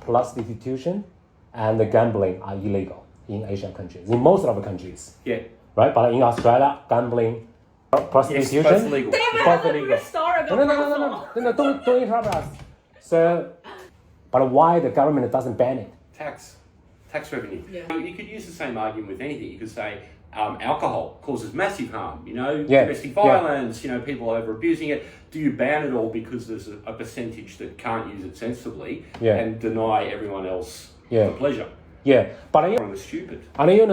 prostitution and the gambling are illegal in Asian countries, in most of the countries. Yeah. Right? But in Australia, gambling, prostitution, Yes, both legal. both illegal. No, don't interrupt us. So, but why the government doesn't ban it? Tax revenue. Yeah. You could use the same argument with anything. You could say alcohol causes massive harm. Yeah. Domestic violence. People over abusing it. Do you ban it all because there's a percentage that can't use it sensibly and deny everyone else the pleasure? Yeah, but It's stupid. and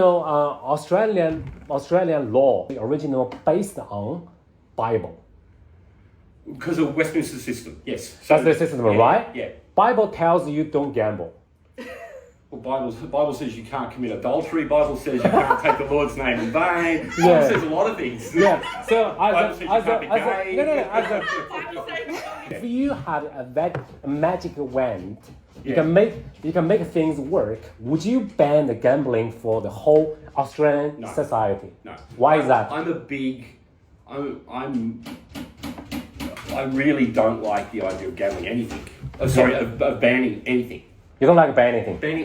Australian law original based on Bible. Because of Westminster system, yes. So, That's the system, right? Yeah. Bible tells you don't gamble. Well, Bible says you can't commit adultery. Bible says you can't take the Lord's name in vain. Bible Yeah. says a lot of things. Yeah. So Bible says you can't be gay. if you had a magic wand, you Yeah. can make things work. Would you ban the gambling for the whole Australian society? No. Why is that? I really don't like the idea of gambling anything. Of banning anything. You don't like ban anything Banning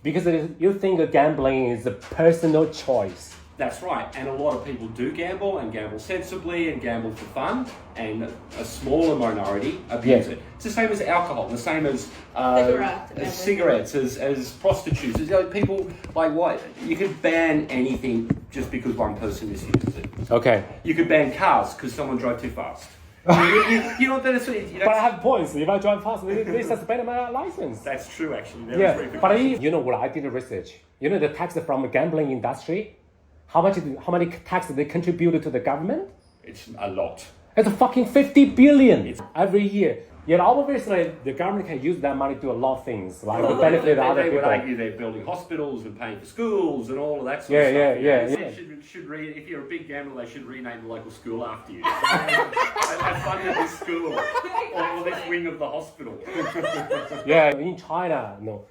because you think gambling is a personal choice. That's right, and a lot of people do gamble and gamble sensibly and gamble for fun, and a smaller minority abuse it. It's the same as alcohol, the same as cigarettes, as prostitutes. People like what? You could ban anything just because one person misuses it. Okay. You could ban cars because someone drove too fast. you know that it's. But I have points. If I drive fast, they suspend my license. That's true, actually. But what I did research. The tax from the gambling industry. How many tax they contribute to the government? It's a lot. It's fucking 50 billion every year. Obviously the government can use that money to do a lot of things, like to benefit other They would people. argue they're building hospitals and paying for schools and all of that sort Yeah, of stuff. yeah. If you're a big gambler, they should rename the local school after you. I funded this school or this wing of the hospital. Yeah, in China, no.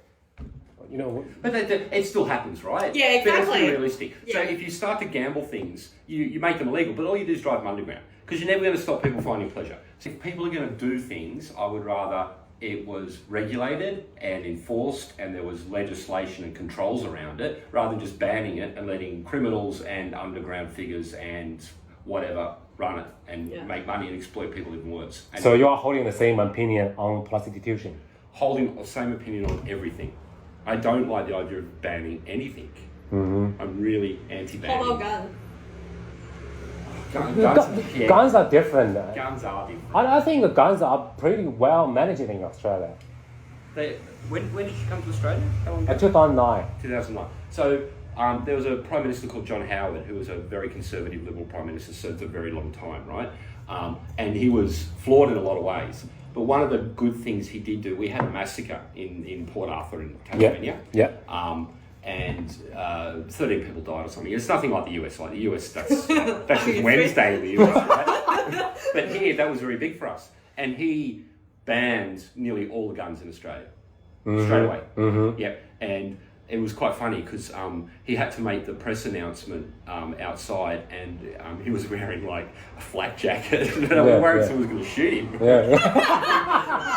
But it still happens, right? Yeah, exactly. But let's be realistic. Yeah. So if you start to gamble things, you make them illegal, but all you do is drive them underground because you're never going to stop people finding pleasure. So if people are going to do things, I would rather it was regulated and enforced and there was legislation and controls around it rather than just banning it and letting criminals and underground figures and whatever run it and make money and exploit people even worse. And So you are holding the same opinion on prostitution? holding the same opinion on everything. I don't like the idea of banning anything. Mm-hmm. I'm really anti-banning. Polo gun. Guns are different. Guns are different. I think the guns are pretty well managed in Australia. When did you come to Australia? How long ago? 2009. 2009. So there was a Prime Minister called John Howard, who was a very conservative Liberal Prime Minister, served a very long time, right? And he was flawed in a lot of ways. But one of the good things he did do, we had a massacre in Port Arthur in Tasmania. Yeah. And 13 people died or something. It's nothing like the US. Like the US, that's just Wednesday in the US, right? But here, that was very big for us. And he banned nearly all the guns in Australia straight away. Mm-hmm. Yeah, and it was quite funny because he had to make the press announcement outside, and he was wearing like a flak jacket. And I was worried someone was going to shoot him. Yeah.